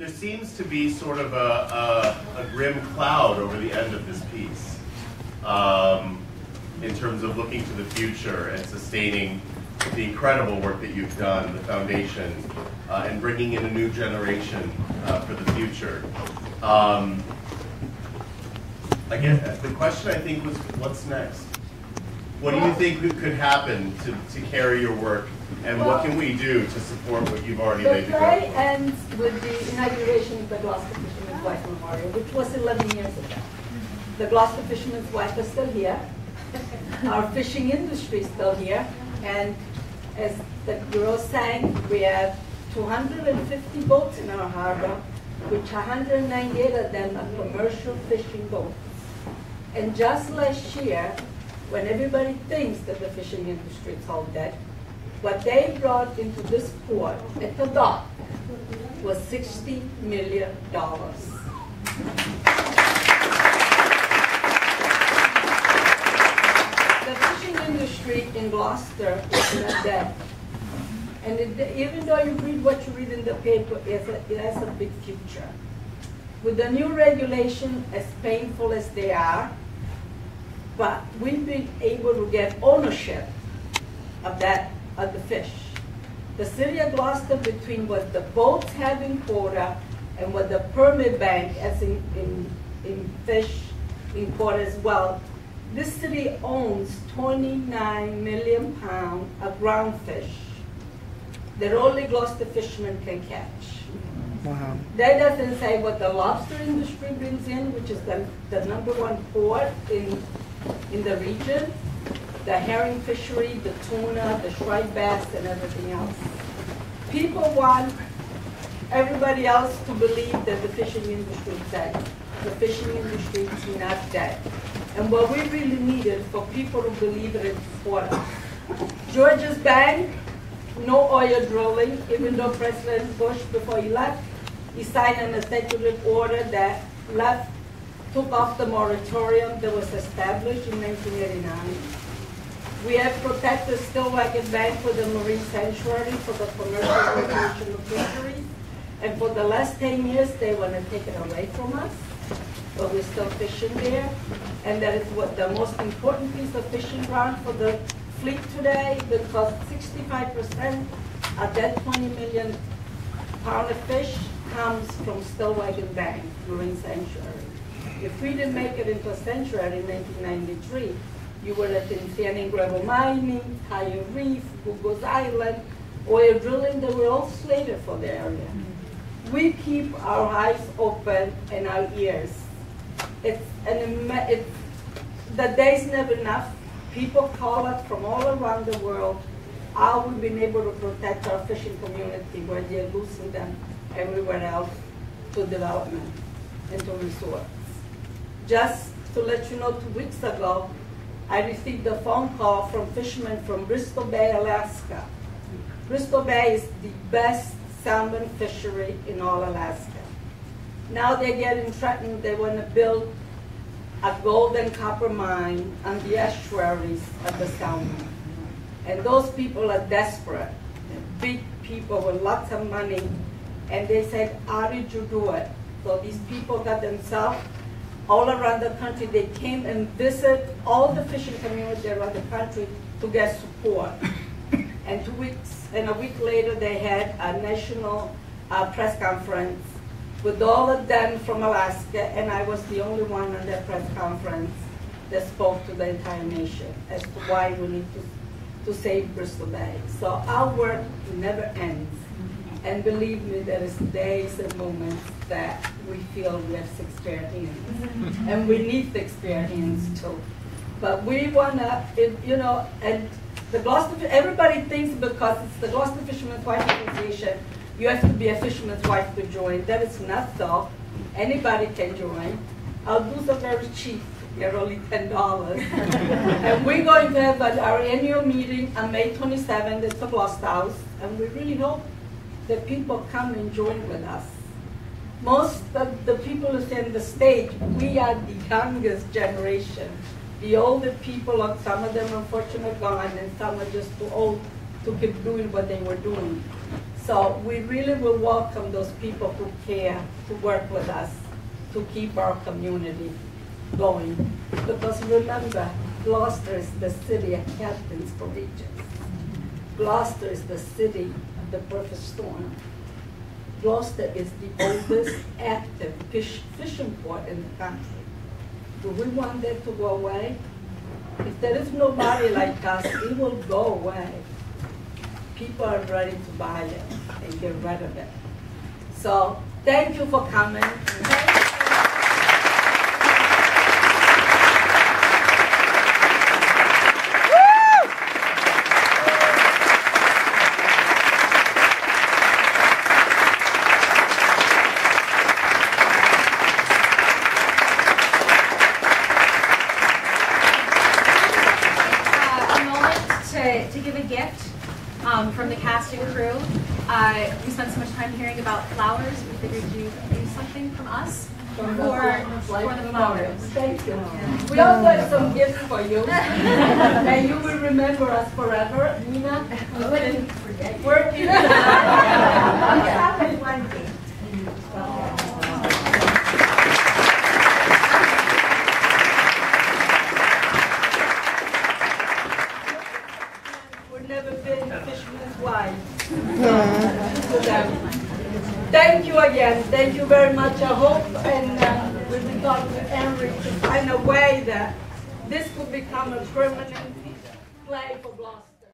there seems to be sort of a grim cloud over the end of this piece in terms of looking to the future and sustaining the incredible work that you've done, the foundation, and bringing in a new generation for the future. Again, the question I think was, what's next? What do you think could happen to carry your work, and what can we do to support what you've already laid the groundwork? The play ends with the inauguration of the Gloucester Fisherman's Wife Memorial, which was 11 years ago. The Gloucester Fisherman's Wife is still here. Our fishing industry is still here. And as the girl sang, we have 250 boats in our harbor, which 198 of them are commercial fishing boats. And just last year, when everybody thinks that the fishing industry is all dead, what they brought into this port at the dock was $60 million. The fishing industry in Gloucester is not dead. And even though you read what you read in the paper, it has a big future. With the new regulation, as painful as they are, but we've been able to get ownership of the fish. The city of Gloucester, between what the boats have in quota and what the permit bank has in fish in quota as well, this city owns 29 million pounds of ground fish that only Gloucester fishermen can catch. Wow. That doesn't say what the lobster industry brings in, which is the #1 port in the region, the herring fishery, the tuna, the striped bass, and everything else. People want everybody else to believe that the fishing industry is dead. The fishing industry is not dead. And what we really need is for people to believe it and support us. Georgia's Bank, no oil drilling, even though President Bush, before he left, he signed an executive order that took off the moratorium that was established in 1989. We have protected Stillwagon Bank for the marine sanctuary for the commercial recreational fisheries. And for the last 10 years, they want to take it away from us. But we're still fishing there. And that is what the most important piece of fishing ground for the fleet today, because 65% of that 20 million pound of fish comes from Stillwagon Bank, marine sanctuary. If we didn't make it into a sanctuary in 1993, you would have been sand and gravel mining, Higher Reef, Google's Island, oil drilling, they were all slated for the area. We keep our eyes open and our ears. The day's never enough. People call us from all around the world how we've been able to protect our fishing community where they're losing them everywhere else to development and to resorts. Just to let you know, 2 weeks ago, I received a phone call from fishermen from Bristol Bay, Alaska. Bristol Bay is the best salmon fishery in all Alaska. Now they're getting threatened. They want to build a gold and copper mine on the estuaries of the salmon. And those people are desperate. They're big people with lots of money. And they said, how did you do it? So these people got themselves all around the country. They came and visited all the fishing community around the country to get support. And 2 weeks and a week later, they had a national press conference with all of them from Alaska, and I was the only one on that press conference that spoke to the entire nation as to why we need to save Bristol Bay. So our work never ends. And believe me, there is days and moments that we feel we have 6 pair hands. And we need 6 pair hands too. But we want to, you know, and the Gloucester, everybody thinks because it's the Gloucester Fisherman's Wife Association, you have to be a fisherman's wife to join. That is not so. Anybody can join. Our dues are very cheap. They're only $10. And we're going to have our annual meeting on May 27th at the Gloucester House. And we really hope that people come and join with us. Most of the people who stand on the stage, we are the youngest generation. The older people, some of them unfortunately gone, and some are just too old to keep doing what they were doing. So we really will welcome those people who care to work with us to keep our community going. Because remember, Gloucester is the city of captains for Regis. Gloucester is the city of the perfect storm. Gloucester is the oldest active fishing port in the country. Do we want that to go away? If there is nobody like us, it will go away. People are ready to buy it and get rid of it. So thank you for coming. To give a gift from the cast and crew. We spent so much time hearing about flowers. We figured you'd do something from us for the flowers. Thank you. We also have some gifts for you. And you will remember us forever. Nina, I wouldn't forget. Working. One thing. Never been fisherman's wife. Thank you again. Thank you very much. I hope and we'll be talking to Henry to find a way that this could become a permanent play for Gloucester.